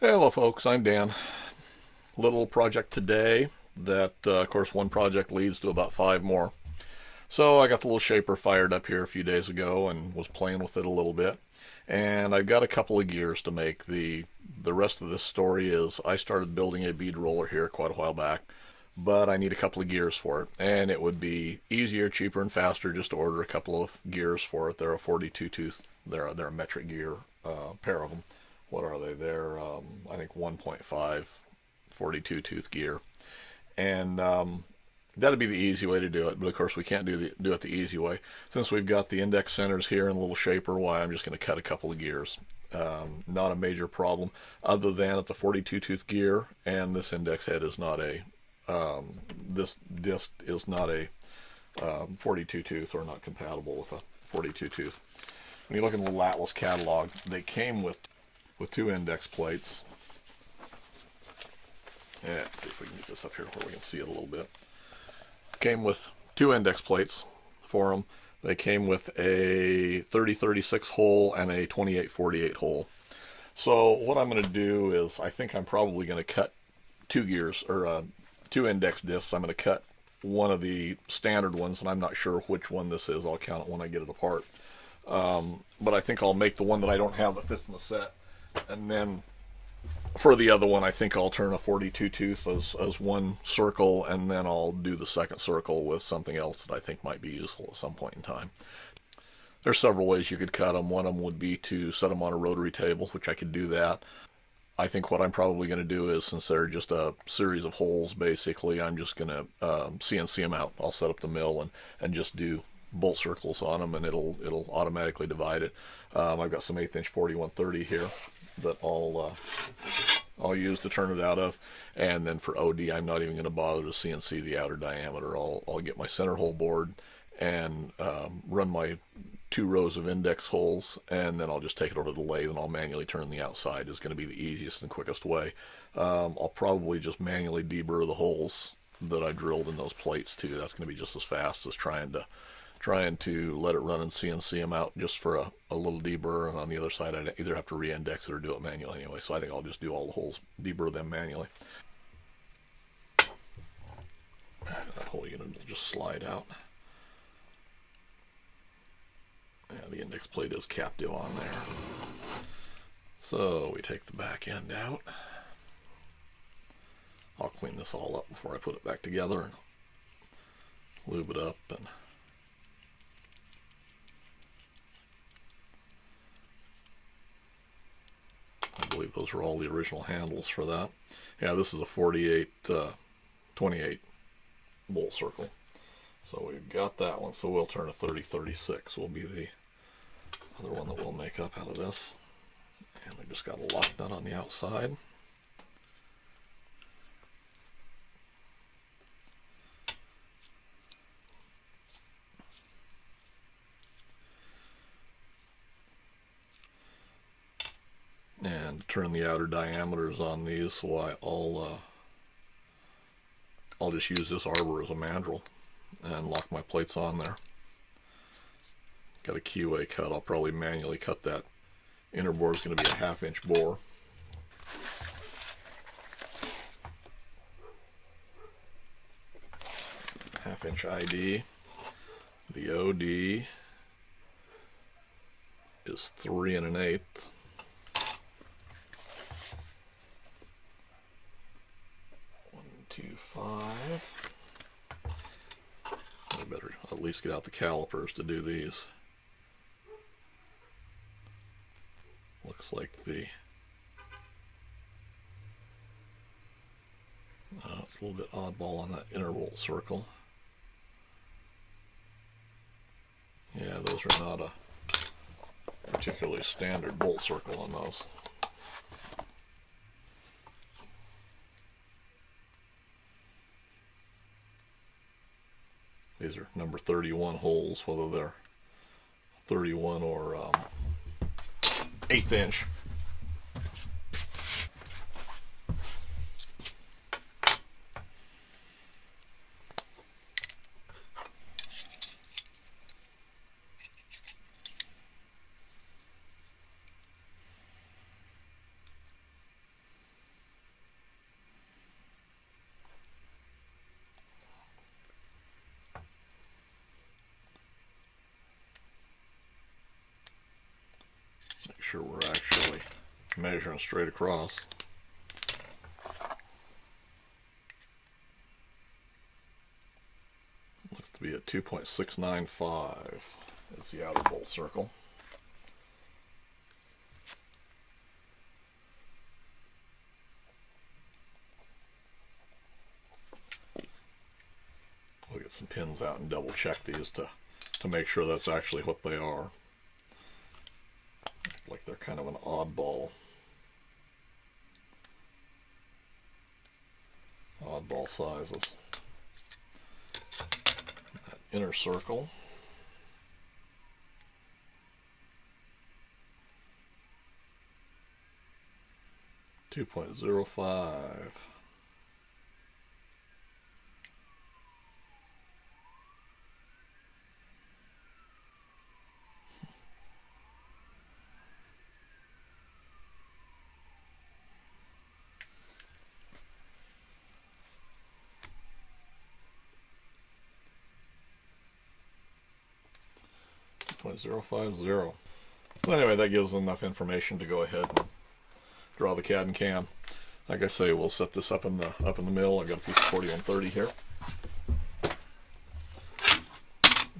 Hello folks, I'm Dan. Little project today that, of course, one project leads to about five more. So I got the little shaper fired up here a few days ago and was playing with it a little bit. And I've got a couple of gears to make. The rest of this story is I started building a bead roller here quite a while back, but I need a couple of gears for it. And it would be easier, cheaper, and faster just to order a couple of gears for it. They're a 42 tooth, they're a metric gear, pair of them. What are they? They're, I think, 1.5 42 tooth gear. And that'd be the easy way to do it, but of course we can't do it the easy way. Since we've got the index centers here and the little shaper, why I'm just going to cut a couple of gears. Not a major problem, other than at the 42 tooth gear, and this index head is not a, this disc is not a 42 tooth, or not compatible with a 42 tooth. When you look in the Lathe catalog, they came with two index plates. Let's see if we can get this up here where we can see it a little bit. Came with two index plates for them. They came with a 30-36 hole and a 28-48 hole. So what I'm going to do is, I think I'm probably going to cut two gears, or two index discs. I'm going to cut one of the standard ones, and I'm not sure which one this is. I'll count it when I get it apart. But I think I'll make the one that I don't have that fits in the set. And then for the other one, I think I'll turn a 42 tooth as one circle, and then I'll do the second circle with something else that I think might be useful at some point in time. There's several ways you could cut them. One of them would be to set them on a rotary table, which I could do that. I think what I'm probably going to do is, since they're just a series of holes, basically, I'm just going to CNC them out. I'll set up the mill and just do bolt circles on them, and it'll automatically divide it. I've got some 1/8 inch 4130 here that I'll use to turn it out of, and then for OD I'm not even going to bother to CNC the outer diameter. I'll get my center hole board and run my 2 rows of index holes, and then I'll just take it over to the lathe and I'll manually turn the outside. Is going to be the easiest and quickest way. I'll probably just manually deburr the holes that I drilled in those plates too. That's going to be just as fast as trying to let it run and CNC them out just for a little deburr, and on the other side I'd either have to re-index it or do it manually anyway. So I think I'll just do all the holes, deburr them manually. That whole unit will just slide out. Yeah, the index plate is captive on there. So we take the back end out. I'll clean this all up before I put it back together and lube it up. And I believe those are all the original handles for that. Yeah, this is a 48-28 bolt circle. So we've got that one. So we'll turn a 30-36 will be the other one that we'll make up out of this. And we just got a lock nut on the outside. And turn the outer diameters on these, so I'll just use this arbor as a mandrel and lock my plates on there. Got a keyway cut. I'll probably manually cut that. Inner bore is going to be a 1/2 inch bore. Half inch ID. The OD is 3 1/8. 125. I better at least get out the calipers to do these. Looks like it's a little bit oddball on that inner bolt circle. Yeah, those are not a particularly standard bolt circle on those. These are number 31 holes, whether they're 31 or 1/8 inch. sure we're actually measuring straight across. Looks to be at 2.695 is the outer bolt circle. We'll get some pins out and double check these to make sure that's actually what they are. Like they're kind of an oddball sizes. That inner circle, .05. .050. Well, anyway, that gives enough information to go ahead and draw the CAD and CAM. Like I say, we'll set this up in the mill. I got a piece of 4130 here.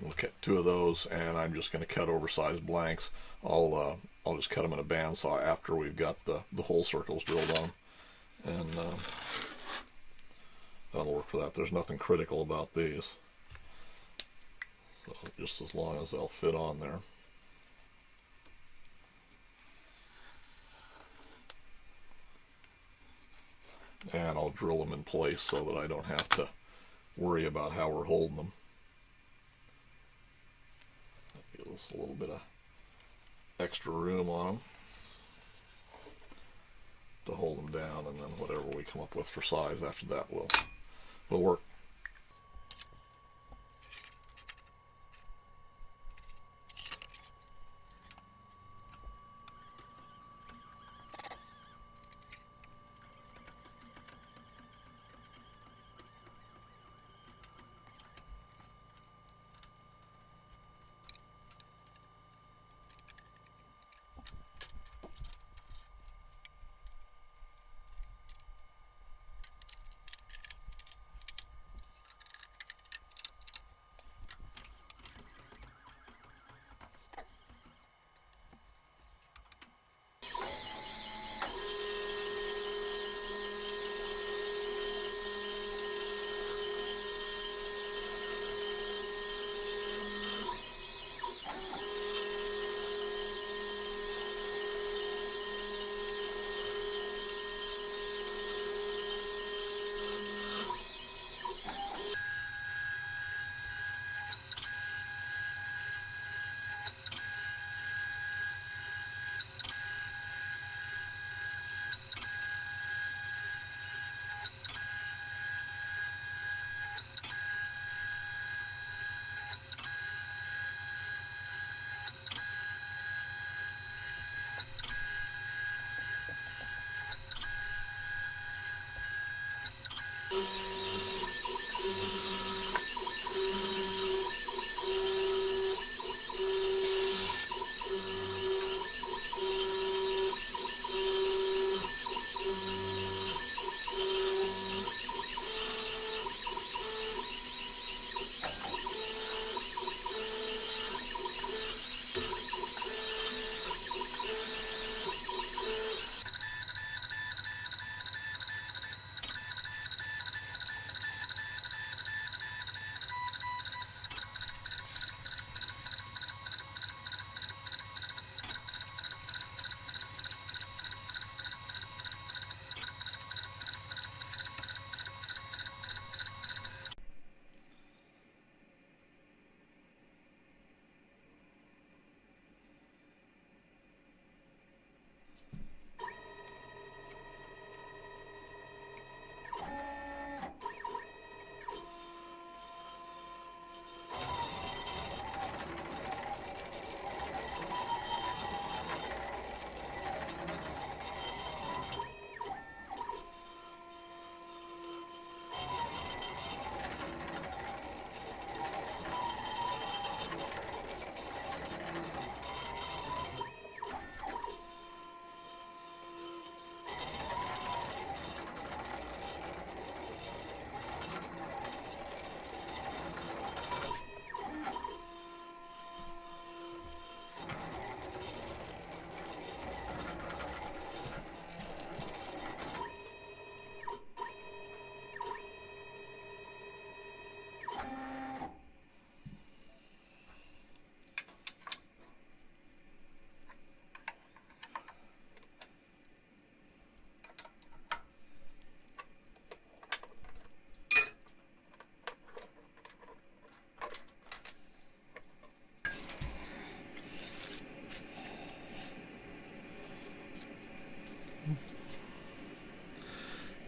We'll cut two of those, and I'm just going to cut oversized blanks. I'll just cut them in a bandsaw after we've got the hole circles drilled on, and that'll work for that. There's nothing critical about these, so just as long as they'll fit on there. And I'll drill them in place so that I don't have to worry about how we're holding them. That gives us a little bit of extra room on them to hold them down, and then whatever we come up with for size after that will work.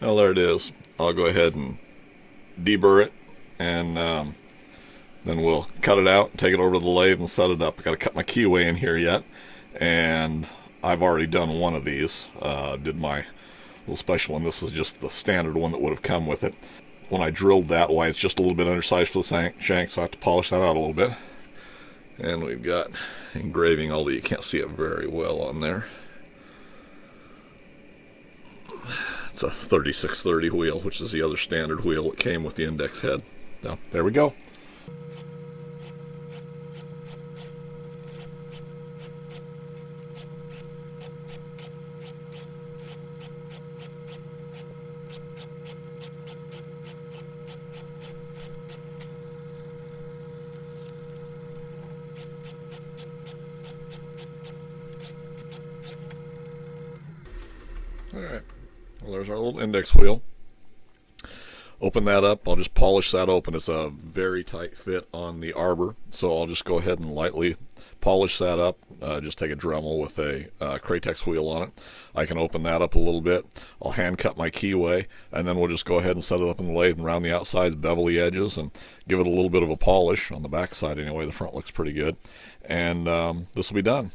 Well, there it is. I'll go ahead and deburr it, and then we'll cut it out, take it over to the lathe, and set it up. I got to cut my keyway in here yet, and I've already done one of these. Did my little special one. This is just the standard one that would have come with it. When I drilled that, why it's just a little bit undersized for the shank, so I have to polish that out a little bit. And we've got engraving, although you can't see it very well on there. It's a 3630 wheel, which is the other standard wheel that came with the index head. Now, there we go. Alright, well, there's our little index wheel. Open that up. I'll just polish that open. It's a very tight fit on the arbor, so I'll just go ahead and lightly polish that up. Just take a Dremel with a Cratex wheel on it. I can open that up a little bit. I'll hand cut my keyway, and then we'll just go ahead and set it up in the lathe and round the outsides, bevel the edges, and give it a little bit of a polish on the back side anyway. The front looks pretty good, and this will be done.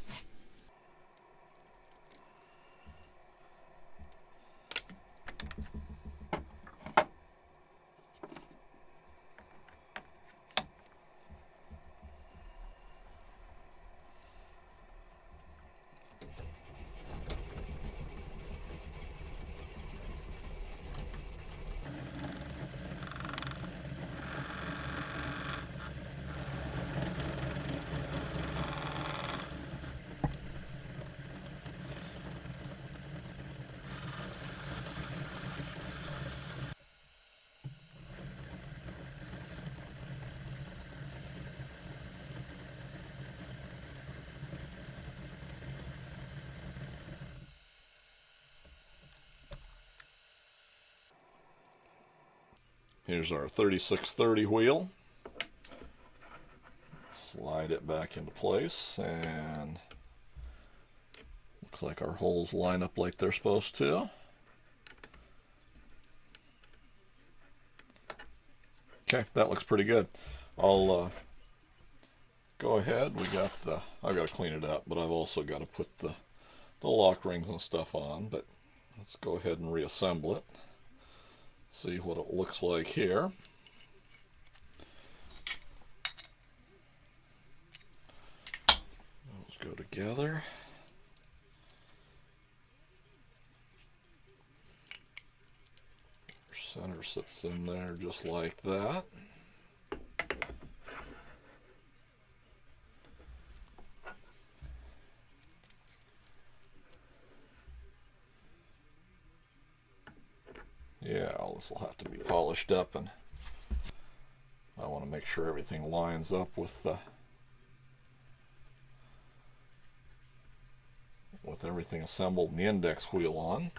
Here's our 3630 wheel. Slide it back into place, and looks like our holes line up like they're supposed to. Okay, that looks pretty good. I'll go ahead. I've got to clean it up, but I've also got to put the lock rings and stuff on. But let's go ahead and reassemble it. See what it looks like here. Those go together. Center sits in there just like that. Yeah, this will have to be polished up, and I want to make sure everything lines up with everything assembled and the index wheel on.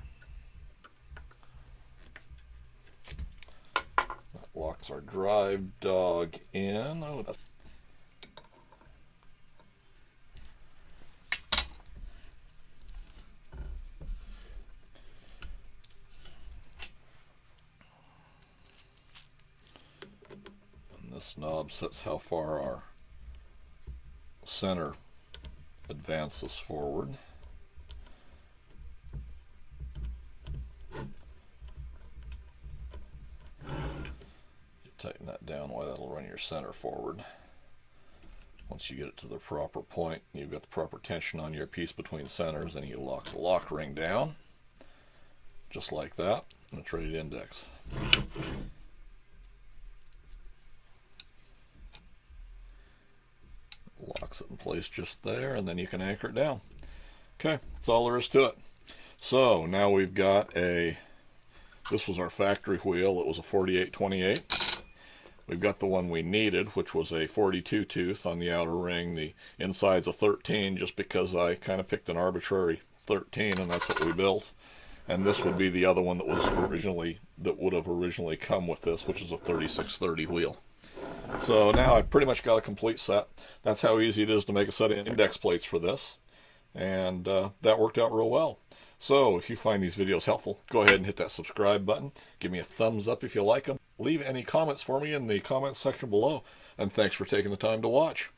That locks our drive dog in. Oh, that's this knob sets how far our center advances forward. You tighten that down, why that'll run your center forward. Once you get it to the proper point, you've got the proper tension on your piece between centers, and you lock the lock ring down, just like that, and it's ready to index. Locks it in place just there, and then you can anchor it down. Okay, that's all there is to it. So now we've got this was our factory wheel. It was a 48/28. We've got the one we needed, which was a 42 tooth on the outer ring. The inside's a 13, just because I kind of picked an arbitrary 13, and that's what we built. And this would be the other one that would have originally come with this, which is a 3630 wheel. So now I've pretty much got a complete set. That's how easy it is to make a set of index plates for this, and that worked out real well. So if you find these videos helpful, go ahead and hit that subscribe button. Give me a thumbs up if you like them. Leave any comments for me in the comments section below. And thanks for taking the time to watch.